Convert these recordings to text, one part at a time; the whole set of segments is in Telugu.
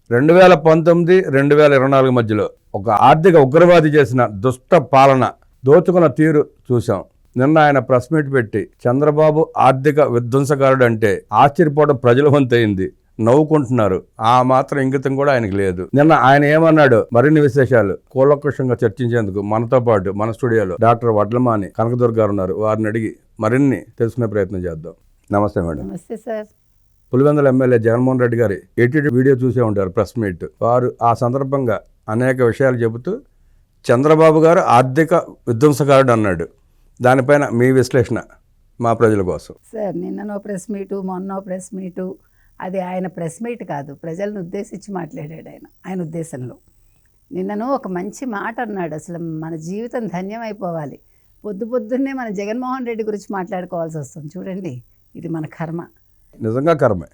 2019 2024 మధ్యలో ఒక ఆర్థిక ఉగ్రవాది చేసిన దుష్ట పాలన, దోచుకున్న తీరు చూసాం. నిన్న ఆయన ప్రెస్ మీట్ పెట్టి చంద్రబాబు ఆర్థిక విధ్వంసకారుడు అంటే ఆశ్చర్యపోవడం ప్రజల వంతయింది. నవ్వుకుంటున్నారు. ఆ మాత్రం ఇంగితం కూడా ఆయనకు లేదు. నిన్న ఆయన ఏమన్నాడు, మరిన్ని విశేషాలు కూలంకషంగా చర్చించేందుకు మనతో పాటు మన స్టూడియోలో డాక్టర్ వడ్లమాని కనకదుర్గ గారు ఉన్నారు. వారిని అడిగి మరిన్ని తెలుసుకునే ప్రయత్నం చేద్దాం. నమస్తే మేడం. నమస్తే సార్. పులివెందుల ఎమ్మెల్యే జగన్మోహన్ రెడ్డి గారి ఎడిటెడ్ వీడియో చూసే ఉంటారు, ప్రెస్ మీట్. వారు ఆ సందర్భంగా అనేక విషయాలు చెబుతూ చంద్రబాబు గారు ఆర్థిక విధ్వంసకారుడు అన్నాడు. దానిపైన మీ విశ్లేషణ మా ప్రజల కోసం. సార్, నిన్ననో ప్రెస్ మీటు, మొన్నో ప్రెస్ మీటు, అది ఆయన ప్రెస్ మీట్ కాదు, ప్రజలను ఉద్దేశించి మాట్లాడాడు ఆయన ఉద్దేశంలో. నిన్నను ఒక మంచి మాట అన్నాడు. అసలు మన జీవితం ధన్యమైపోవాలి. పొద్దున్నే మన జగన్మోహన్ రెడ్డి గురించి మాట్లాడుకోవాల్సి వస్తుంది. చూడండి, ఇది మన కర్మ. నిజంగా కర్మే.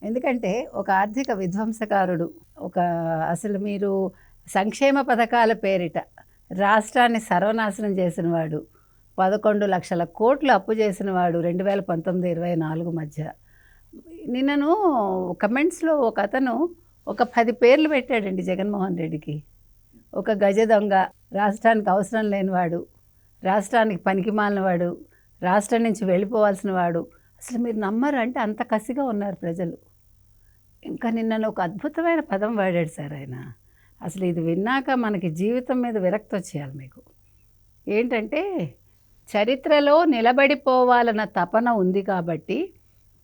ఎందుకంటే ఒక ఆర్థిక విధ్వంసకారుడు, అసలు మీరు సంక్షేమ పథకాల పేరిట రాష్ట్రాన్ని సర్వనాశనం చేసినవాడు, 11 లక్షల కోట్లు అప్పు చేసినవాడు 2019-24 మధ్య. నిన్నను కమెంట్స్లో ఒక అతను ఒక 10 పేర్లు పెట్టాడండి జగన్మోహన్ రెడ్డికి. ఒక గజ దొంగ, రాష్ట్రానికి అవసరం లేనివాడు, రాష్ట్రానికి పనికిమాలినవాడు, రాష్ట్రం నుంచి వెళ్ళిపోవాల్సిన వాడు. అసలు మీరు నమ్మరు అంటే అంత కసిగా ఉన్నారు ప్రజలు. ఇంకా నిన్నను ఒక అద్భుతమైన పదం వాడాడు సార్ ఆయన. అసలు ఇది విన్నాక మనకి జీవితం మీద విరక్తి వచ్చేయాలి మీకు. ఏంటంటే, చరిత్రలో నిలబడిపోవాలన్న తపన ఉంది కాబట్టి,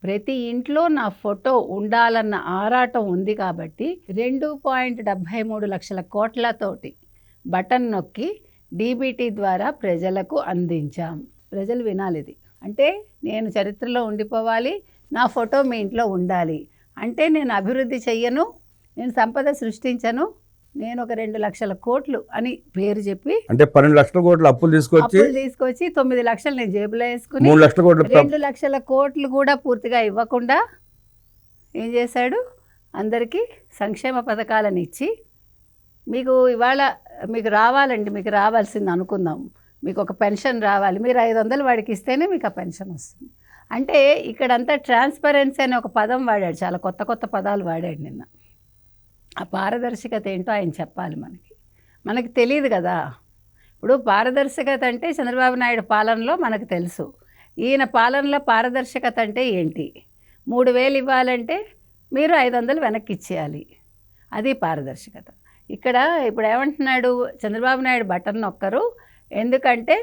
ప్రతి ఇంట్లో నా ఫోటో ఉండాలన్న ఆరాటం ఉంది కాబట్టి 2.73 లక్షల కోట్లతోటి బటన్ నొక్కి డీబీటీ ద్వారా ప్రజలకు అందించాం. ప్రజలు వినాలి ఇది. అంటే నేను చరిత్రలో ఉండిపోవాలి, నా ఫోటో మీ ఇంట్లో ఉండాలి అంటే నేను అభివృద్ధి చెయ్యను, నేను సంపద సృష్టించను, నేను ఒక 2 లక్షల కోట్లు అని పేరు చెప్పి, అంటే 12 లక్షల కోట్లు అప్పులు తీసుకొచ్చి 9 లక్షలు నేను జేబులో వేసుకుని 3 లక్షల కోట్లు 2 లక్షల కోట్లు కూడా పూర్తిగా ఇవ్వకుండా ఏం చేశాడు, అందరికీ సంక్షేమ పథకాలను ఇచ్చి, మీకు ఇవాళ మీకు రావాలండి, మీకు రావాల్సింది అనుకుందాం, మీకు ఒక పెన్షన్ రావాలి, మీరు 500 వాడికి ఇస్తేనే మీకు ఆ పెన్షన్ వస్తుంది. అంటే ఇక్కడంతా ట్రాన్స్పరెన్సీ అనే ఒక పదం వాడాడు. చాలా కొత్త పదాలు వాడాడు నిన్న. ఆ పారదర్శకత ఏంటో ఆయన చెప్పాలి. మనకి తెలియదు కదా. ఇప్పుడు పారదర్శకత అంటే చంద్రబాబు నాయుడు పాలనలో మనకు తెలుసు. ఈయన పాలనలో పారదర్శకత అంటే ఏంటి? 3000 ఇవ్వాలంటే మీరు 500 వెనక్కి ఇచ్చేయాలి. అది పారదర్శకత. ఇప్పుడు ఏమంటున్నాడు, చంద్రబాబు నాయుడు బటన్ నొక్కరు, ఎందుకంటే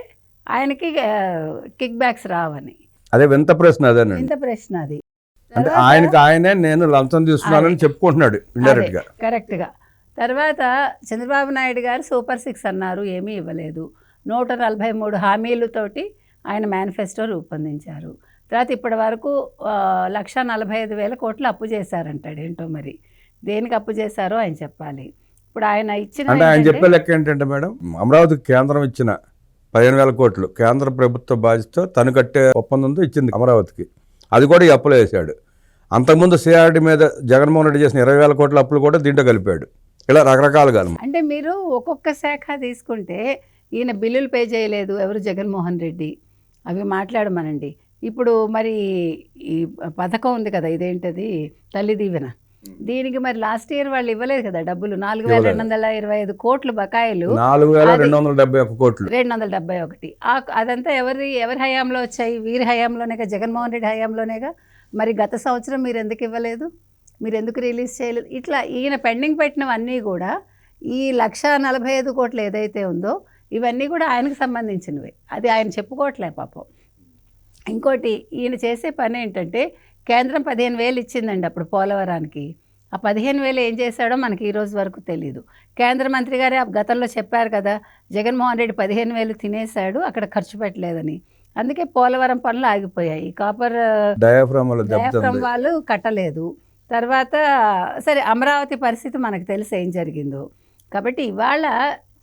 ఆయనకి కిక్ బ్యాక్స్ రావని. అదే వింత ప్రశ్న. అదేనండి వింత ప్రశ్న అది. అంటే ఆయనే నేను లంచం తీసుకున్నానని చెప్పుకుంటున్నాడు ఇండైరెక్ట్ గా. కరెక్ట్గా. తర్వాత చంద్రబాబు నాయుడు గారు సూపర్ 6 అన్నారు, ఏమీ ఇవ్వలేదు. 143 హామీలతోటి ఆయన మేనిఫెస్టో రూపొందించారు. తర్వాత ఇప్పటి వరకు 1,45,000 కోట్లు అప్పు చేశారంటాడు. ఏంటో మరి దేనికి అప్పు చేశారో ఆయన చెప్పాలి. ఇప్పుడు ఆయన ఇచ్చిన, అంటే ఆయన చెప్పే లెక్క ఏంటంటే మేడం, అమరావతికి కేంద్రం ఇచ్చిన 15,000 కోట్లు కేంద్ర ప్రభుత్వ బాధ్యతతో తను కట్టే ఒప్పందంతో ఇచ్చింది అమరావతికి. అది కూడా ఈ అప్పులు వేశాడు. అంతకుముందు సిఆర్డి మీద జగన్మోహన్ రెడ్డి చేసిన 20,000 కోట్ల అప్పులు కూడా దీంట్లో కలిపాడు. ఇలా రకరకాలుగా. అంటే మీరు ఒక్కొక్క శాఖ తీసుకుంటే ఈయన బిల్లులు పే చేయలేదు ఎవరు, జగన్మోహన్ రెడ్డి. అవి మాట్లాడమనండి. ఇప్పుడు మరి ఈ పథకం ఉంది కదా, ఇదేంటది, తల్లి దీవెన. దీనికి మరి లాస్ట్ ఇయర్ వాళ్ళు ఇవ్వలేదు కదా డబ్బులు. 4,225 కోట్లు బకాయిలు, 4,271 కోట్లు, 271. అదంతా ఎవరి హయాంలో వచ్చాయి? వీరి హయాంలోనేగా, జగన్మోహన్ రెడ్డి హయాంలోనేగా. మరి గత సంవత్సరం మీరు ఎందుకు ఇవ్వలేదు? మీరు ఎందుకు రిలీజ్ చేయలేదు? ఇట్లా ఈయన పెండింగ్ పెట్టినవన్నీ కూడా, ఈ 1,45,000 కోట్లు ఏదైతే ఉందో ఇవన్నీ కూడా ఆయనకు సంబంధించినవి. అది ఆయన చెప్పుకోవట్లే పాపం. ఇంకోటి, ఈయన చేసే పని ఏంటంటే, కేంద్రం 15,000 ఇచ్చిందండి అప్పుడు పోలవరానికి. ఆ 15,000 ఏం చేశాడో మనకి ఈ రోజు వరకు తెలీదు. కేంద్ర మంత్రి గారే గతంలో చెప్పారు కదా, జగన్మోహన్ రెడ్డి 15,000 తినేశాడు, అక్కడ ఖర్చు పెట్టలేదని. అందుకే పోలవరం పనులు ఆగిపోయాయి. కాపర్ డయాఫ్రామ్ వాళ్ళు కట్టలేదు. తర్వాత సరే, అమరావతి పరిస్థితి మనకు తెలుసు ఏం జరిగిందో. కాబట్టి ఇవాళ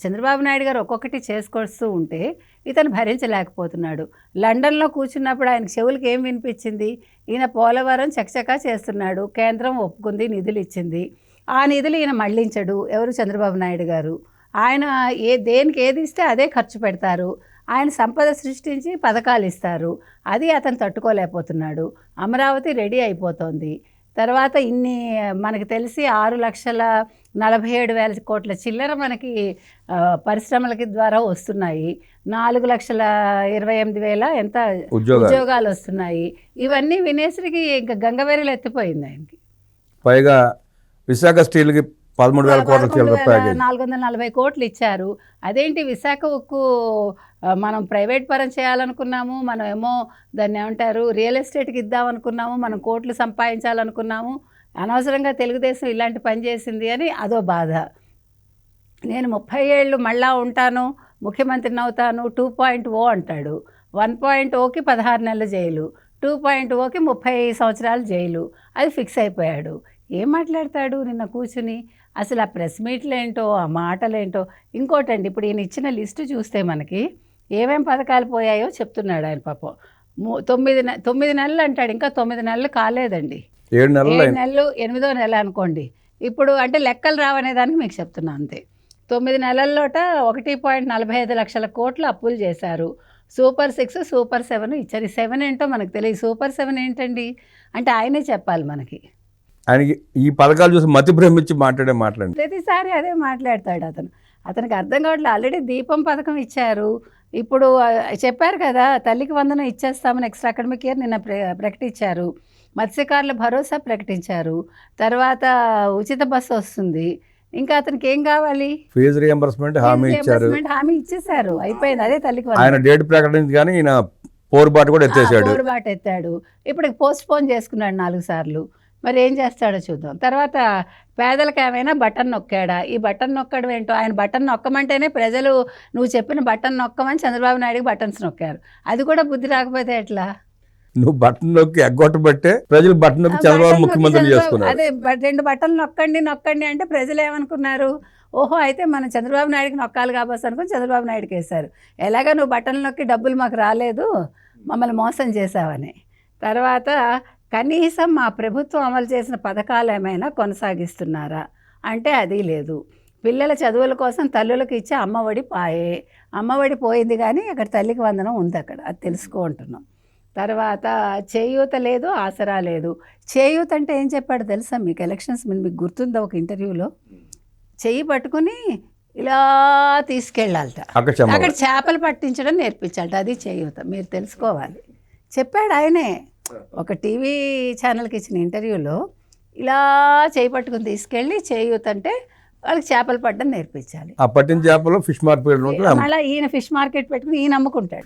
చంద్రబాబు నాయుడు గారు ఒక్కొక్కటి చేసుకొస్తూ ఉంటే ఇతను భరించలేకపోతున్నాడు. లండన్లో కూర్చున్నప్పుడు ఆయన చెవులకి ఏం వినిపించింది? ఈయన పోలవరం చకచకా చేస్తున్నాడు, కేంద్రం ఒప్పుకుంది, నిధులు ఇచ్చింది. ఆ నిధులు ఈయన మళ్లించడు. ఎవరు? చంద్రబాబు నాయుడు గారు. ఆయన దేనికి ఏది ఇస్తే అదే ఖర్చు పెడతారు. ఆయన సంపద సృష్టించి పథకాలు ఇస్తారు. అది అతను తట్టుకోలేకపోతున్నాడు. అమరావతి రెడీ అయిపోతోంది. తర్వాత ఇన్ని మనకి తెలిసి 6,47,000 కోట్ల చిల్లర మనకి పరిశ్రమలకి ద్వారా వస్తున్నాయి. 4,28,000 ఎంత ఉద్యోగాలు వస్తున్నాయి. ఇవన్నీ వినేసరికి ఇంకా గంగవేరులు ఎత్తిపోయింది ఆయనకి. పైగా విశాఖ స్టీల్కి 13,000 కోట్ల చిల్లర ప్యాకేజ్, 440 కోట్లు ఇచ్చారు. అదేంటి విశాఖ ఉక్కు మనం ప్రైవేట్ పరం చేయాలనుకున్నాము, మనం ఏమో దాన్ని ఏమంటారు రియల్ ఎస్టేట్కి ఇద్దామనుకున్నాము, మనం కోట్లు సంపాదించాలనుకున్నాము, అనవసరంగా తెలుగుదేశం ఇలాంటి పని చేసింది అని అదో బాధ. నేను 30 ఏళ్ళు మళ్ళా ఉంటాను, ముఖ్యమంత్రిని అవుతాను, 2.0 అంటాడు. 1.0కి 16 నెలలు జైలు, 2.0కి 30 సంవత్సరాలు జైలు. అది ఫిక్స్ అయిపోయాడు. ఏం మాట్లాడతాడు నిన్న కూర్చుని? అసలు ఆ ప్రెస్ మీట్లేంటో, ఆ మాటలేంటో. ఇంకోటండి, ఇప్పుడు ఈయన ఇచ్చిన లిస్టు చూస్తే మనకి ఏమేం పథకాలు పోయాయో చెప్తున్నాడు ఆయన. పాపం 9 నెలలు అంటాడు, ఇంకా 9 నెలలు కాలేదండి. 7 నెలలు 8వ నెల అనుకోండి. ఇప్పుడు అంటే లెక్కలు రావనే దానికి మీకు చెప్తున్నా అంతే. 9 నెలల్లోట 1.45 లక్షల కోట్లు అప్పులు చేశారు. సూపర్ 6, సూపర్ 7 ఇచ్చారు. ఈ 7 ఏంటో మనకు తెలియదు. సూపర్ 7 ఏంటండి అంటే ఆయనే చెప్పాలి మనకి. ఆయనకి ఈ పథకాలు చూసి మతి భ్రమించి మాట్లాడండి. ప్రతిసారి అదే మాట్లాడతాడు అతనికి అర్థం కావట్లేదు. ఆల్రెడీ దీపం పథకం ఇచ్చారు. ఇప్పుడు చెప్పారు కదా, తల్లికి వందనం ఇచ్చేస్తామని నెక్స్ట్ అకాడమిక్ ఇయర్ నిన్న ప్రకటించారు. మత్స్యకారుల భరోసా ప్రకటించారు. తర్వాత ఉచిత బస్సు వస్తుంది. ఇంకా అతనికి ఏం కావాలి? ఫీజు రియంబర్స్మెంట్ హామీ ఇచ్చేసారు, అయిపోయింది. అదే తల్లికి వందనం. ఆయన డేట్ ప్రకటించి కానీ ఈయన పోరుబాటు కూడా ఎత్తాడు. ఇప్పుడు పోస్ట్ పోన్ చేసుకున్నాడు 4 సార్లు. మరి ఏం చేస్తాడో చూద్దాం. తర్వాత పేదలకు ఏమైనా బటన్ నొక్కాడా? ఈ బటన్ నొక్కడం ఏంటో. ఆయన బటన్ నొక్కమంటేనే ప్రజలు నువ్వు చెప్పిన బటన్ నొక్కమని చంద్రబాబు నాయుడుకి బటన్స్ నొక్కారు. అది కూడా బుద్ధి రాకపోతే ఎట్లా? నువ్వు బటన్ నొక్కి ఎగ్గొట్టబట్టే ప్రజలు బటన్ నొక్కి చంద్రబాబు ముఖ్యమంత్రి చేసుకున్నారు. అదే 2 బటన్లు నొక్కండి అంటే ప్రజలు ఏమనుకున్నారు? ఓహో, అయితే మనం చంద్రబాబు నాయుడుకి నొక్కాలి కాబట్టి అనుకుని చంద్రబాబు నాయుడుకి వేశారు. ఎలాగా నువ్వు బటన్లు నొక్కి డబ్బులు మాకు రాలేదు, మమ్మల్ని మోసం చేశావని. తర్వాత కనీసం మా ప్రభుత్వం అమలు చేసిన పథకాలు ఏమైనా కొనసాగిస్తున్నారా అంటే అది లేదు. పిల్లల చదువుల కోసం తల్లులకు ఇచ్చే అమ్మఒడి అమ్మఒడి పోయింది, కానీ అక్కడ తల్లికి వందనం ఉంది, అక్కడ అది తెలుసుకుంటున్నాం. తర్వాత చేయూత లేదు, ఆసరా లేదు. చేయూత అంటే ఏం చెప్పాడు తెలుసా మీకు? ఎలక్షన్స్ మీకు గుర్తుందా? ఒక ఇంటర్వ్యూలో చెయ్యి పట్టుకుని ఇలా తీసుకెళ్ళాలట, అక్కడ చేపలు పట్టించడం నేర్పించాలట, అది చేయూత. మీరు తెలుసుకోవాలి, చెప్పాడు ఆయనే. ఒక టీవీ ఛానల్కి ఇచ్చిన ఇంటర్వ్యూలో ఇలా చేయి పట్టుకుని తీసుకెళ్ళి చేయూత అంటే వాళ్ళకి చేపలు పట్టడం నేర్పించాలి. ఆ పట్టిన చేపలు ఫిష్ మార్కెట్, మళ్ళీ ఈయన ఫిష్ మార్కెట్ పెట్టుకుని ఈయన అమ్ముకుంటాడు.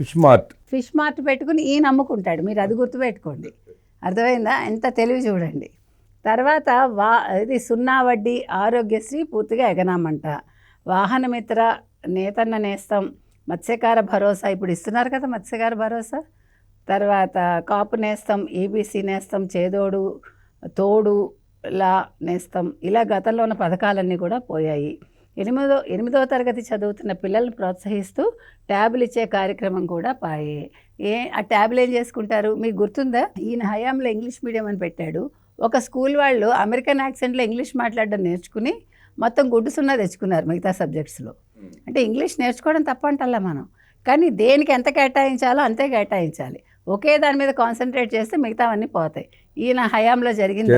ఫిష్ మార్ట్ పెట్టుకుని ఈయన అమ్ముకుంటాడు. మీరు అది గుర్తుపెట్టుకోండి, అర్థమైందా? ఎంత తెలివి చూడండి. తర్వాత ఇది 0 వడ్డీ ఆరోగ్యశ్రీ పూర్తిగా ఎగనామంట. వాహనమిత్ర, నేతన్న నేస్తం, మత్స్యకార భరోసా ఇప్పుడు ఇస్తున్నారు కదా మత్స్యకార భరోసా. తర్వాత కాపు నేస్తం, ఈబీసీ నేస్తం, చేదోడు తోడులా నేస్తం, ఇలా గతంలో ఉన్న పథకాలన్నీ కూడా పోయాయి. 8వ తరగతి చదువుతున్న పిల్లల్ని ప్రోత్సహిస్తూ ట్యాబులు ఇచ్చే కార్యక్రమం కూడా పాయే. ఆ ట్యాబులు ఏం చేసుకుంటారు? మీకు గుర్తుందా? ఈయన హయాంలో ఇంగ్లీష్ మీడియం అని పెట్టాడు. ఒక స్కూల్ వాళ్ళు అమెరికన్ యాక్సెంట్లో ఇంగ్లీష్ మాట్లాడడం నేర్చుకుని మొత్తం గుడ్డు 0 తెచ్చుకున్నారు మిగతా సబ్జెక్ట్స్లో. అంటే ఇంగ్లీష్ నేర్చుకోవడం తప్పంటల్లా మనం, కానీ దేనికి ఎంత కేటాయించాలో అంతే కేటాయించాలి. ఒకే దాని మీద కాన్సన్ట్రేట్ చేస్తే మిగతావన్నీ పోతాయి. ఈయన హయాంలో జరిగింది.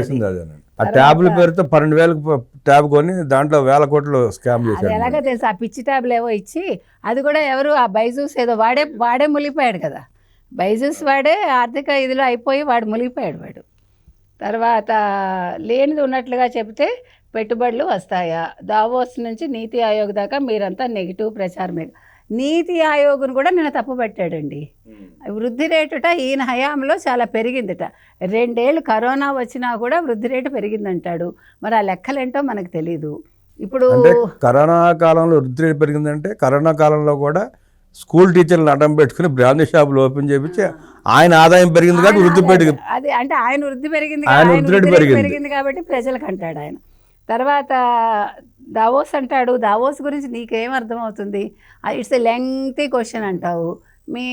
ఆ ట్యాబ్ల పేరుతో 12,000 ట్యాబ్ కొని దాంట్లో 1,000 కోట్లు స్కామ్ చేశారు. ఎలాగో తెలుసు, ఆ పిచ్చి ట్యాబ్లు ఏవో ఇచ్చి, అది కూడా ఎవరు ఆ బైజూస్ ఏదో వాడే మునిగిపోయాడు కదా. బైజూస్ వాడే ఆర్థిక ఇదిలో అయిపోయి వాడు మునిగిపోయాడు వాడు. తర్వాత లేనిది ఉన్నట్లుగా చెబితే పెట్టుబడులు వస్తాయా? దావోస్ నుంచి నీతి ఆయోగ్ దాకా మీరంతా నెగిటివ్ ప్రచారమే. నీతి ఆయోగ్ను కూడా నిన్న తప్పు పెట్టాడండి. వృద్ధి రేటుట ఈయన హయాంలో చాలా పెరిగిందిట. 2 ఏళ్ళు కరోనా వచ్చినా కూడా వృద్ధి రేటు పెరిగిందంటాడు. మరి ఆ లెక్కలేంటో మనకు తెలీదు. ఇప్పుడు కరోనా కాలంలో వృద్ధి రేటు పెరిగిందంటే కరోనా కాలంలో కూడా స్కూల్ టీచర్లు అడ్డం పెట్టుకుని బ్రాండ్ షాపులు ఓపెన్ చేయించి ఆయన ఆదాయం పెరిగింది కాబట్టి వృద్ధి పెరిగింది. అదే అంటే ఆయన వృద్ధి పెరిగింది కాబట్టి ప్రజలకు అంటాడు ఆయన. తర్వాత దావోస్ అంటాడు. దావోస్ గురించి నీకేం అర్థమవుతుంది? ఇట్స్ ఎ లెంగ్తీ క్వశ్చన్ అంటావు. మీ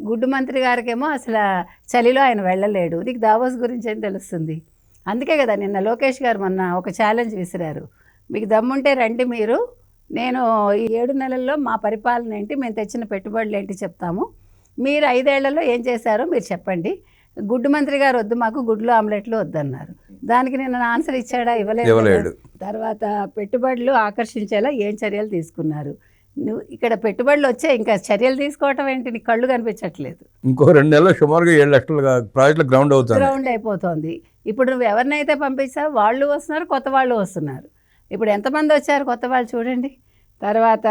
గుడ్డు మంత్రి గారికేమో అసలు చలిలో ఆయన వెళ్ళలేడు, నీకు దావోస్ గురించి ఏం తెలుస్తుంది? అందుకే కదా నిన్న లోకేష్ గారు మొన్న ఒక ఛాలెంజ్ విసిరారు. మీకు దమ్ముంటే రండి, మీరు నేను ఈ 7 నెలల్లో మా పరిపాలన ఏంటి, మేము తెచ్చిన పెట్టుబడులు ఏంటి చెప్తాము, మీరు 5 ఏళ్లలో ఏం చేశారో మీరు చెప్పండి, గుడ్డు మంత్రి గారు వద్దు, మాకు గుడ్లు ఆమ్లెట్లు వద్దన్నారు. దానికి నేను ఆన్సర్ ఇచ్చాడా? ఇవ్వలేడు. ఇవ్వలేదు. తర్వాత పెట్టుబడులు ఆకర్షించేలా ఏం చర్యలు తీసుకున్నారు? నువ్వు ఇక్కడ పెట్టుబడులు వచ్చాయి, ఇంకా చర్యలు తీసుకోవటం ఏంటి? నీ కళ్ళు కనిపించట్లేదు. ఇంకో 2 నెలల్లో సుమారుగా 7 లక్షల ప్రాజెక్టులు గ్రౌండ్ అయిపోతుంది. ఇప్పుడు నువ్వు ఎవరినైతే పంపించావు వాళ్ళు వస్తున్నారు, కొత్త వాళ్ళు వస్తున్నారు. ఇప్పుడు ఎంతమంది వచ్చారు కొత్త వాళ్ళు చూడండి. తర్వాత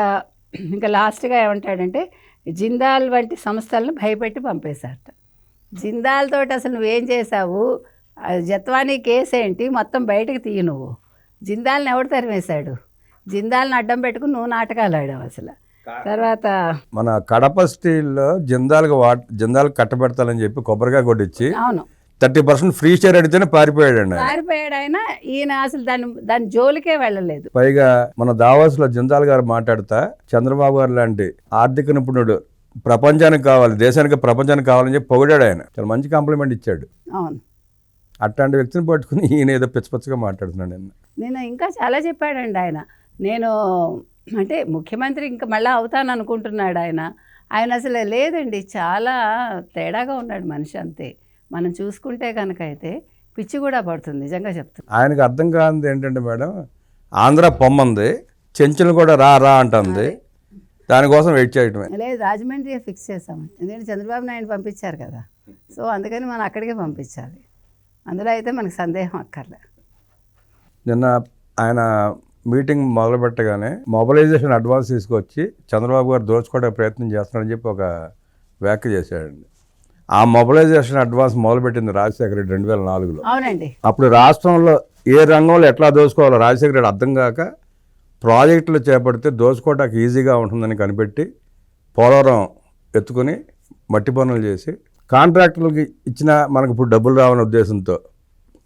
ఇంకా లాస్ట్గా ఏమంటాడంటే జిందాల్ వంటి సంస్థలను భయపెట్టి పంపేశారట. జిందాల్ తోటి అసలు నువ్వేం చేశావు? జత్వానీ కేసు ఏంటి? మొత్తం బయటకు తీయి నువ్వు. జిందాల్ని ఎవడు తరిమేశాడు? జిందాల్ని అడ్డం పెట్టుకుని నువ్వు నాటకాలు ఆడావు అసలు. తర్వాత మన కడప స్టీల్లో జిందాల్ కట్టబెడతాలని చెప్పి కొబ్బరికాయ కొట్టించి అవును 30% ఫ్రీ షేర్ అడిగితేనే పారిపోయాడు. ఆయన ఈయన అసలు దాని జోలికే వెళ్ళలేదు. పైగా మన దావాస్లో జిందాల్ గారు మాట్లాడుతా చంద్రబాబు గారు లాంటి ఆర్థిక నిపుణుడు ప్రపంచానికి కావాలి, దేశానికి ప్రపంచానికి కావాలని చెప్పి పొగిడాడు. ఆయన చాలా మంచి కాంప్లిమెంట్ ఇచ్చాడు. అవును, అట్లాంటి వ్యక్తిని పట్టుకుని ఈయన ఏదో పిచ్చపిచ్చగా మాట్లాడుతున్నాడు. నేను ఇంకా చాలా చెప్పాడండి ఆయన. నేను అంటే ముఖ్యమంత్రి ఇంకా మళ్ళీ అవుతాను అనుకుంటున్నాడు ఆయన. అసలు లేదండి, చాలా తేడాగా ఉన్నాడు మనిషి, అంతే. మనం చూసుకుంటే కనుక అయితే పిచ్చి కూడా పడుతుంది, నిజంగా చెప్తాను. ఆయనకు అర్థం కానిది ఏంటంటే మేడం, ఆంధ్ర పొమ్మంది, చెంచులు కూడా రా అంటుంది, దానికోసం వెయిట్ చేయటమే. లేదు, రాజమండ్రి ఫిక్స్ చేసామండి. ఎందుకంటే చంద్రబాబు నాయుడు పంపించారు కదా, సో అందుకని మనం అక్కడికే పంపించాలి. అందులో అయితే మనకు సందేహం అక్కర్లే. నిన్న ఆయన మీటింగ్ మొదలుపెట్టగానే మొబిలైజేషన్ అడ్వాన్స్ తీసుకొచ్చి చంద్రబాబు గారు దోచుకోవడానికి ప్రయత్నం చేస్తున్నారని చెప్పి ఒక వ్యాఖ్య చేశాడండి. ఆ మొబిలైజేషన్ అడ్వాన్స్ మొదలుపెట్టింది రాజశేఖర రెడ్డి 2004లో. అవునండి. అప్పుడు రాష్ట్రంలో ఏ రంగంలో ఎట్లా దోచుకోవాలో రాజశేఖర రెడ్డి అర్థం కాక ప్రాజెక్టులు చేపడితే దోచుకోవడానికి ఈజీగా ఉంటుందని కనిపెట్టి పోలవరం ఎత్తుకుని మట్టి పనులు చేసి కాంట్రాక్టర్లకి ఇచ్చిన మనకు ఇప్పుడు డబ్బులు రావని ఉద్దేశంతో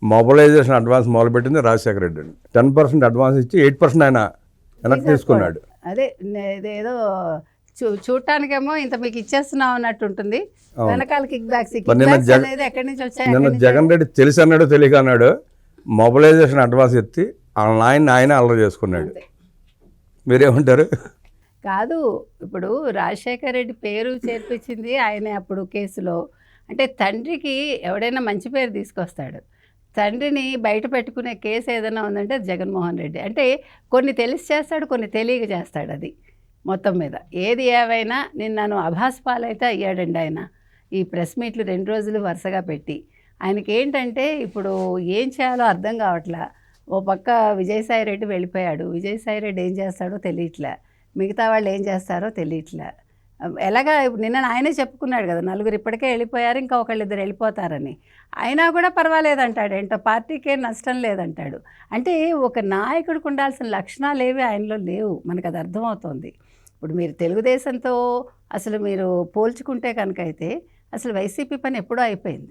మొబిలైజేషన్ అడ్వాన్స్ మొదలుపెట్టింది రాజశేఖర రెడ్డి అండి. 10% అడ్వాన్స్ ఇచ్చి 8% ఆయన వెనక్కి తీసుకున్నాడు. అదే ఇదేదో చూడటానికేమో ఇంత మీకు ఇచ్చేస్తున్నాం అన్నట్టు ఉంటుంది, వెనకాల కిక్ బ్యాక్స్ ఎక్కడి నుంచి వచ్చాయి. నిన్న జగన్ రెడ్డి తెలిసి అన్నాడు తెలియక అన్నాడు, మొబిలైజేషన్ అడ్వాన్స్ ఎత్తి ఆయన అల్లరి చేసుకున్నాడు. మీరేమంటారు? కాదు, ఇప్పుడు రాజశేఖర రెడ్డి పేరు చేర్పించింది ఆయన అప్పుడు కేసులో. అంటే తండ్రికి ఎవడైనా మంచి పేరు తీసుకొస్తాడు, తండ్రిని బయట పెట్టుకునే కేసు ఏదైనా ఉందంటే జగన్మోహన్ రెడ్డి. అంటే కొన్ని తెలిసి చేస్తాడు, కొన్ని తెలియక చేస్తాడు. అది మొత్తం మీద ఏది ఏవైనా నిన్నను అభాస్పాలైతే అయ్యాడండి ఆయన. ఈ ప్రెస్ మీట్లు 2 రోజులు వరుసగా పెట్టి ఆయనకి ఏంటంటే ఇప్పుడు ఏం చేయాలో అర్థం కావట్లే. ఓ పక్క విజయసాయి రెడ్డి వెళ్ళిపోయాడు, విజయసాయి రెడ్డి ఏం చేస్తాడో తెలియట్లే, మిగతా వాళ్ళు ఏం చేస్తారో తెలియట్లే. ఎలాగా నిన్న ఆయనే చెప్పుకున్నాడు కదా, 4 ఇప్పటికే వెళ్ళిపోయారు, ఇంకా 1-2 వెళ్ళిపోతారని. అయినా కూడా పర్వాలేదంటాడు, ఏంటో పార్టీకే నష్టం లేదంటాడు. అంటే ఒక నాయకుడికి ఉండాల్సిన లక్షణాలు ఏవి ఆయనలో లేవు, మనకు అది అర్థమవుతోంది. ఇప్పుడు మీరు తెలుగుదేశంతో అసలు మీరు పోల్చుకుంటే కనుక అయితే అసలు వైసీపీ పని ఎప్పుడో అయిపోయింది.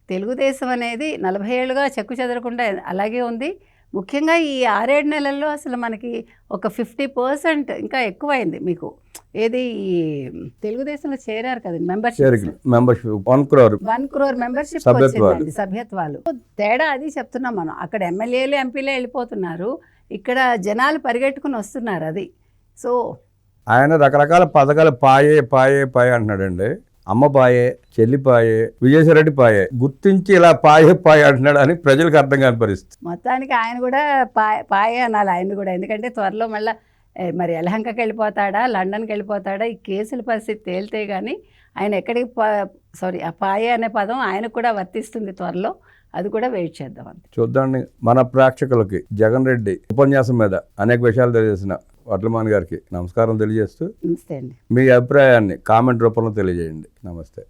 తెలుగుదేశం అనేది 40 ఏళ్ళుగా చెక్కు చెదరకుండా అలాగే ఉంది. ముఖ్యంగా ఈ 6-7 నెలల్లో అసలు మనకి ఒక 50% ఇంకా ఎక్కువైంది. మీకు ఏది తెలుగుదేశంలో చేరారు కదండి, మెంబర్షిప్ 1 crore మెంబర్షిప్ వచ్చిందండి, సభ్యత్వాలు. తేడా అది చెప్తున్నాం మనం. అక్కడ ఎమ్మెల్యేలు ఎంపీలే వెళ్ళిపోతున్నారు, ఇక్కడ జనాలు పరిగెట్టుకుని వస్తున్నారు. అది సో ఆయన రకరకాల పథకాలు పాయే అంటున్నాడండి. అమ్మ పాయే, చెల్లి పాయే, విజయసాయిరెడ్డి పాయే, గుర్తించి ఇలా పాయే అంటున్నాడు అని ప్రజలకు అర్థం కాని పరిస్థితి. మొత్తానికి ఆయన కూడా పాయే అనాలి ఆయన కూడా. ఎందుకంటే త్వరలో మళ్ళీ మరి యలహంకకి వెళ్ళిపోతాడా, లండన్కి వెళ్ళిపోతాడా, ఈ కేసుల పరిస్థితి తేలితే కానీ ఆయన ఎక్కడికి ఆ పాయే అనే పదం ఆయనకు కూడా వర్తిస్తుంది త్వరలో. అది కూడా వెయిట్ చేద్దాం అంతే. చూద్దాండి. మన ప్రేక్షకులకి జగన్ రెడ్డి ఉపన్యాసం మీద అనేక విషయాలు తెలియజేసిన వడ్లమాన్ గారికి నమస్కారం తెలియజేస్తూ, నమస్తే అండి. మీ అభిప్రాయాన్ని కామెంట్ రూపంలో తెలియజేయండి. నమస్తే.